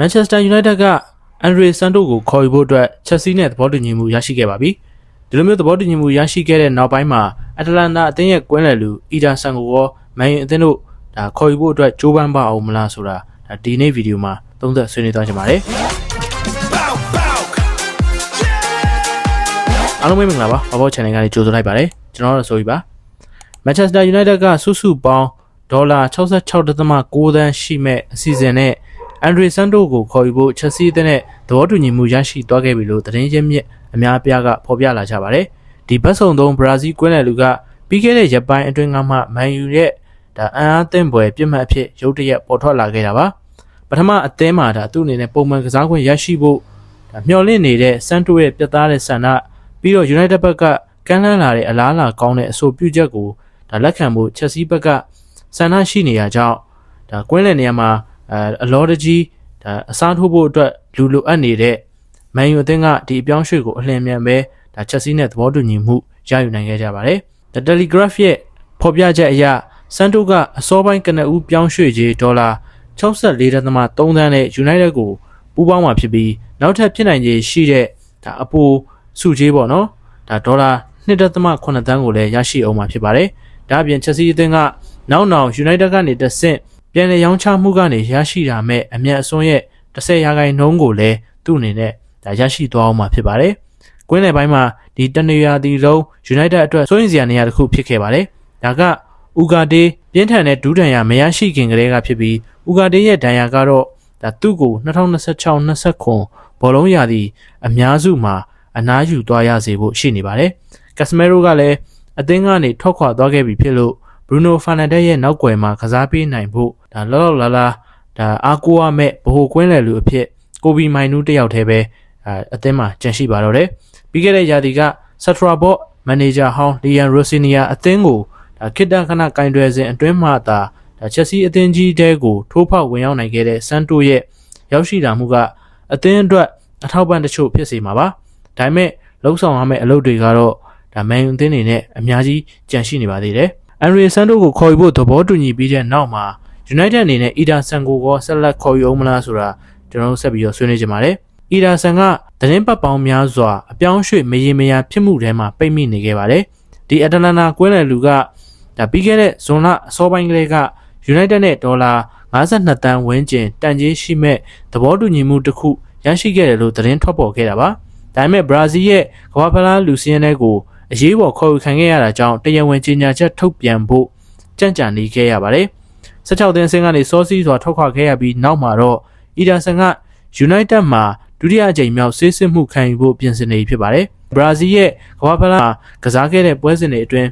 Manchester United က Andre Santos ကိုခေါ်ယူဖို့အတွက် Chelsea နဲ့သဘောတူညီမှုရရှိခဲ့ပါပြီ။ဒီလိုမျိုးသဘောတူညီမှုရရှိခဲ့တဲ့နောက်ပိုင်းမှာ Atalanta အသင်းရဲ့ကွင်းလယ်လူ Ederson ကိုရော Man U အသင်းတို့ဒါခေါ်ယူဖို့အတွက်ကြိုးပမ်းပါအောင်မလားဆိုတာဒါဒီနေ့ဗီဒီယိုမှာသုံးသပ်ဆွေးနွေးသွားကြပါမယ်။အားလုံးပဲမင်္ဂလာပါ။ဘော channel ကနေကြိုဆိုလိုက်ပါတယ်။ကျွန်တော်တို့ဆိုပြီးပါ။ Manchester United ကစုစုပေါင်း$66.9 သန်းရှိမဲ့အစီအစဉ်နဲ့ Andre Santos ကိုခေါ်ယူဖို့ Chelsea အသင်းနဲ့သဘောတူညီမှုရရှိသွားခဲ့ပြီလို့သတင်းရင်းမြစ်အများအပြားကဖော်ပြလာကြပါတယ်။ဒီဘတ်စုံသုံးဘရာဇီးကွင်းလယ်လူကပြီးခဲ့တဲ့ရက်ပိုင်းအတွင်းကမှ Man U ရဲ့ဒါအံအားသင့်ပွဲပြစ်မှတ်အဖြစ်ရုတ်တရက်ပေါ်ထွက်လာခဲ့တာပါ။ပထမအသင်းမှာဒါသူ့အနေနဲ့ပုံမှန်ကစားခွင့်ရရှိဖို့ဒါမျှော်လင့်နေတဲ့ Santos ရဲ့ပြတ်သားတဲ့ဆန္ဒပြီးတော့ United ဘက်ကကမ်းလှမ်းလာတဲ့အလားအလာကောင်းတဲ့အဆိုပြုချက်ကိုဒါလက်ခံဖို့ Chelsea ဘက်ကဆန္ဒရှိနေရကြောင်းဒါကွင်းလယ်နေရာမှာအလောတကြီးဒါအစားထိုးဖို့အတွက်လူလိုအပ်နေတဲ့ Man U အသင်းကဒီအပြောင်းရွှေ့ကိုအလင်းမြန်ပဲဒါ Chelsea နဲ့သဘောတူညီမှုရယူနိုင်ခဲ့ကြပါတယ်။ The Telegraph ရဲ့ဖော်ပြချက်အရ Santos ကအစောပိုင်းကနဦးပြောင်းရွှေ့ကြေး$64.3 သန်းနဲ့ United ကိုပူးပေါင်းမှာဖြစ်ပြီးနောက်ထပ်ဖြစ်နိုင်ခြေရှိတဲ့ဒါအပိုစုကြေးပေါ့နော်ဒါ$2.8 သန်းကိုလည်းရရှိအောင်မှာဖြစ်ပါတယ်။ဒါအပြင် Chelsea အသင်းကနောက် United ကနေတဆင့်ပြန်လည်ရောင်းချမှုကနေရရှိတာမဲ့အမြတ်အစွန်းရဲ့10%ကိုလည်းသူ့အနေနဲ့ဒါရရှိသွားအောင်မှာဖြစ်ပါတယ်။ကွင်းလယ်ပိုင်းမှာဒီတနေရာဒီလုံး United အတွက်စိုးရိမ်စရာနေရာတစ်ခုဖြစ်ခဲ့ပါတယ်။ဒါကဥကာဒေးပြင်းထန်တဲ့ဒူးဒဏ်ရာမရရှိခင်ကတည်းကဖြစ်ပြီးဥကာဒေးရဲ့ဒဏ်ရာကတော့ဒါသူ့ကို2026-29ဘောလုံးရာသီအများစုမှာအနားယူသွားရစေဖို့ရှိနေပါတယ်။ Casemiro ကလည်းအသင်းကနေထွက်ခွာသွားခဲ့ပြီဖြစ်လို့ Bruno Fernandes ရဲ့နောက်ကွယ်မှာကစားပေးနိုင်ဖို့ဒါလောက်လာဒါအားကိုးရမဲ့ဗဟိုကွင်းလယ်လူအဖြစ်ကိုဘီမိုင်နူးတယောက်တည်းပဲအသင်းမှာကြန့်ရှိပါတော့တယ်။ပြီးခဲ့တဲ့ရာသီက Satrabot မန်နေဂျာဟောင်း Liam Rosinia အသင်းကိုဒါခိတ္တခဏကင်တွယ်စဉ်အတွင်းမှသာဒါ Chelsea အသင်းကြီးတဲကိုထိုးဖောက်ဝင်ရောက်နိုင်ခဲ့တဲ့ Santos ရဲ့ရောက်ရှိတာမှုကအသင်းအတွက်အထောက်ပံ့တချို့ဖြစ်စေမှာပါ။ဒါပေမဲ့လုံဆောင်ရမယ့်အလုပ်တွေကတော့ဒါ Man U အသင်းနေနဲ့အများကြီးကြန့်ရှိနေပါသေးတယ်။ Andre Santos ကိုခေါ်ယူဖို့သဘောတူညီပြီးတဲ့နောက်မှာ United အနေနဲ့ Ederson ကိုဆက်လက်ခေါ်ယူအောင်မလားဆိုတာကျွန်တော်တို့ဆက်ပြီးတော့ဆွေးနွေးကြပါမယ်။ Ederson ကသတင်းပတ်ပေါင်းများစွာအပြောင်းရွှေ့မရေမရာဖြစ်မှုထဲမှာပိတ်မိနေခဲ့ပါတယ်။ဒီ Atalanta ကွင်းလယ်လူကဒါပြီးခဲ့တဲ့ဇွန်လအစောပိုင်းကလေးက United နဲ့$52 သန်းဝန်းကျင်တန်ကြေးရှိမဲ့သဘောတူညီမှုတစ်ခုရရှိခဲ့တယ်လို့သတင်းထွက်ပေါ်ခဲ့တာပါ။ဒါပေမဲ့ဘရာဇီးရဲ့ကမ္ဘာဖလားလူစင်းတွေကိုအရေးပေါ်ခေါ်ယူခံခဲ့ရတာကြောင့်တရားဝင်ကြေညာချက်ထုတ်ပြန်ဖို့ကြံ့ကြာနေခဲ့ရပါတယ်။16 သင်းအဆင့်ကနေစောစီးစွာထွက်ခွာခဲ့ရပြီးနောက်မှာတော့ Ederson က United မှာဒုတိယအကြိမ်မြောက်ဆေးစစ်မှုခံယူဖို့ပြင်ဆင်နေဖြစ်ပါတယ်။ဘရာဇီးရဲ့ကမ္ဘာဖလားကစားခဲ့တဲ့ပွဲစဉ်တွေအတွင်း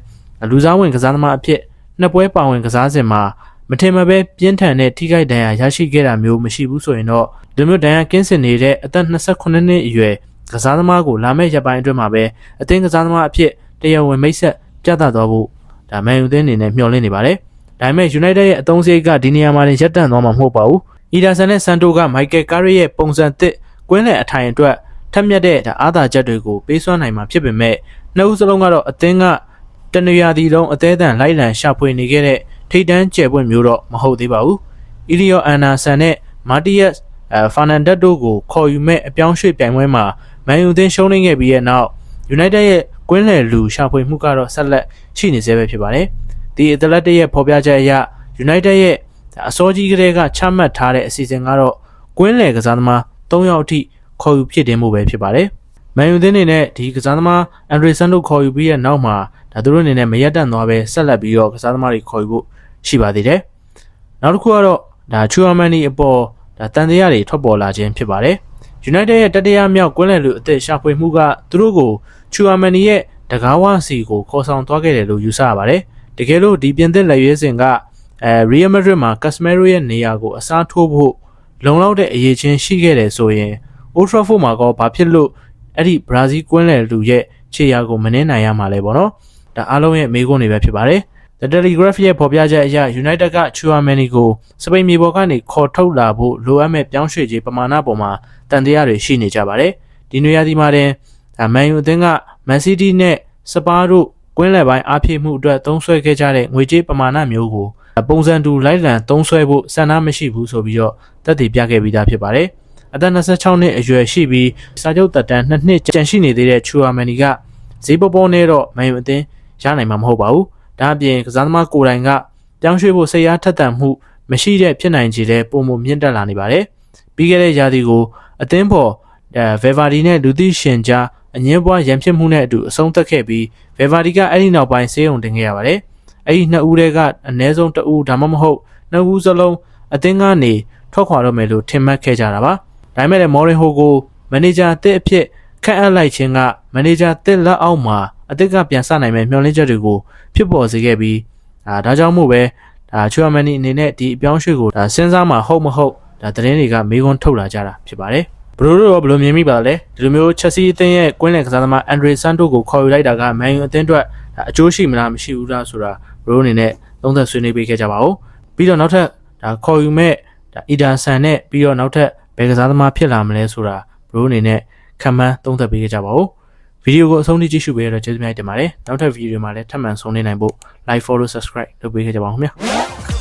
လူစားဝင်ကစားသမားအဖြစ်နှစ်ပွဲပါဝင်ကစားစဉ်မှာမထင်မှတ်ပဲပြင်းထန်တဲ့ထိခိုက်ဒဏ်ရာရရှိခဲ့တာမျိုးမရှိဘူးဆိုရင်တော့ဒီမျိုးဒဏ်ရာကင်းစင်နေတဲ့အသက်28နှစ်အရွယ်ကစားသမားကိုလာမယ့်ရက်ပိုင်းအတွင်းမှာပဲအသင်းကစားသမားအဖြစ်တရားဝင်မိတ်ဆက်ပြသသွားဖို့ဒါ Man U အသင်းအနေနဲ့မျှော်လင့်နေပါတယ်။ဒါပေမဲ့ United ရဲ့အသုံးစရိတ်ကဒီနေရာမှာရပ်တန့်သွားမှာမဟုတ်ပါဘူး။ Ederson နဲ့ Santos က Michael Carrick ရဲ့ပုံစံသစ်ကွင်းလယ်အထိုင်အတွက်ထက်မြက်တဲ့အားသာချက်တွေကိုပေးစွမ်းနိုင်မှာဖြစ်ပေမဲ့နှစ်ဦးစလုံးကတော့အသင်းကတနေရာဒီလုံးအသေးအံလိုက်လံရှာဖွေနေခဲ့တဲ့ထိပ်တန်းကျယ်ပွင့်မျိုးတော့မဟုတ်သေးပါဘူး။ Elliot Anderson နဲ့ Matías Fernandes တို့ကိုခေါ်ယူမဲ့အပြောင်းရွှေ့ပြိုင်ပွဲမှာ Man U အသင်းရှုံးနိမ့်ခဲ့ပြီးတဲ့နောက် United ရဲ့ကွင်းလယ်လူရှာဖွေမှုကတော့ဆက်လက်ရှိနေသေးပဲဖြစ်ပါတယ်။ဒီ Athletic ရဲ့ဖော်ပြချက်အရ United ရဲ့အစောကြီးကတည်းကချမှတ်ထားတဲ့အစီအစဉ်ကတော့ကွင်းလယ်ကစားသမား3ယောက်အထိခေါ်ယူဖြစ်တင်မှုပဲဖြစ်ပါတယ်။ Man U အသင်းအနေနဲ့ဒီကစားသမား Andre Santos ခေါ်ယူပြီးတဲ့နောက်မှာဒါသူတို့အနေနဲ့မရက်တန့်သွားပဲဆက်လက်ပြီးတော့ကစားသမားတွေခေါ်ယူဖို့ရှိပါသေးတယ်။နောက်တစ်ခုကတော့ဒါ Tchouaméni အပေါ်ဒါတန်တရားတွေထွက်ပေါ်လာခြင်းဖြစ်ပါတယ်။ United ရဲ့တတိယမြောက်ကွင်းလယ်လူအသစ်ရှာဖွေမှုကသူတို့ကို Tchouaméni ရဲ့တကားဝစီကိုခေါ်ဆောင်သွားခဲ့တယ်လို့ယူဆရပါတယ်။တကယ်လို့ဒီပြင်သစ်လက်ရွေးစင်ကReal Madrid မှာ Casemiro ရဲ့နေရာကိုအစားထိုးဖို့လုံလောက်တဲ့အရေးချင်းရှိခဲ့တယ်ဆိုရင် Old Trafford မှာကောဘာဖြစ်လို့အဲ့ဒီဘရာဇီးကွင်းလယ်လူရဲ့ခြေရာကိုမနှင်းနိုင်ရမှာလဲပေါ့နော်။ဒါအားလုံးရဲ့မေးခွန်းတွေပဲဖြစ်ပါတယ်။ The Telegraph ရဲ့ဖော်ပြချက်အရ United က Tchouaméni ကိုစပိန်မြေပေါ်ကနေခေါ်ထုတ်လာဖို့လိုအပ်မဲ့ပြောင်းရွှေ့ခြင်းပမာဏပေါ်မှာတန်တရားတွေရှိနေကြပါတယ်။ဒီနေရာဒီမှာတင်Man U အသင်းက Man City နဲ့ Spurs တို့ကွင်းလယ်ပိုင်းအားဖြည့်မှုအတွက်သုံးစွဲခဲ့ကြတဲ့ငွေကြေးပမာဏမျိုးကို ပုံစံတူလိုက်လံသုံးဆွဲဖို့စံနှမရှိဘူးဆိုပြီးတော့သက်သေပြခဲ့ပြီးသားဖြစ်ပါတယ်။အသက်26နှစ်အရွယ်ရှိပြီးစာချုပ်သက်တမ်း2နှစ်ကျန်ရှိနေသေးတဲ့ချူအာမန်နီကဈေးပေါပေါနဲ့တော့မန်ယူအသင်းရနိုင်မှာမဟုတ်ပါဘူး။ဒါအပြင်ကစားသမားကိုယ်တိုင်ကပြောင်းရွှေ့ဖို့စိတ်အားထက်သန်မှုမရှိတဲ့ဖြစ်နိုင်ခြေတဲ့ပုံမမြင့်တက်လာနေပါတယ်။ပြီးခဲ့တဲ့ရာသီကိုအသင်းပေါ်ဗေဗာဒီနဲ့လူသိရှင်ကြားအငင်းပွားရန်ဖြစ်မှုနဲ့အတူအဆုံးသတ်ခဲ့ပြီးဗေဗာဒီကအဲ့ဒီနောက်ပိုင်းဆေးရုံတင်ခဲ့ရပါတယ်။အဲ့ဒီနှစ်ဦးတွေကအနည်းဆုံးတစ်ဦးဒါမှမဟုတ်နှစ်ဦးစလုံးအသင်းကနေထွက်ခွာတော့မယ်လို့ထင်မှတ်ခဲ့ကြတာပါ။ဒါပေမဲ့လည်းမော်ရင်ဟိုကိုမန်နေဂျာအသစ်အဖြစ်ခန့်အပ်လိုက်ခြင်းကမန်နေဂျာအသစ်လက်အောက်မှာအသစ်ကပြန်ဆနိုင်မယ်မျှော်လင့်ချက်တွေကိုဖြစ်ပေါ်စေခဲ့ပြီးဒါကြောင့်မို့ပဲချူအာမန်နီအနေနဲ့ဒီအပြောင်းရွှေ့ကိုစဉ်းစားမှာဟုတ်မဟုတ်သတင်းတွေကမေးခွန်းထုတ်လာကြတာဖြစ်ပါတယ်ဘရိုတို့ရောဘယ်လိုမြင်မိပါလဲဒီလိုမျိုးချက်စီအသင်းရဲ့ကွင်းလယ်ကစားသမားအန်ဒရီဆန်တိုကိုခေါ်ယူလိုက်တာကမန်ယူအသင်းအတွက်အကျိုးရှိမလားမရှိဘူးလားဆိုတာဘရိုအနေနဲ့သုံးသပ်ဆွေးနွေးပေးခဲ့ကြပါဦးပြီးတော့နောက်ထပ်ခေါ်ယူမဲ့အီဒါဆန်နဲ့ပြီးတော့နောက်ထပ်ဘယ်ကစားသမားဖြစ်လာမလဲဆိုတာဘရိုအနေနဲ့ခံမှန်းသုံးသပ်ပေးခဲ့ကြပါဦးဗီဒီယိုကိုအဆုံးထိကြည့်ရှုပေးရတော့ကျေးဇူးများတင်ပါတယ်နောက်ထပ်ဗီဒီယိုမှာလည်းထပ်မံဆုံနေနိုင်ဖို့ like follow subscribe လုပ်ပေးခဲ့ကြပါဦးခင်ဗျာ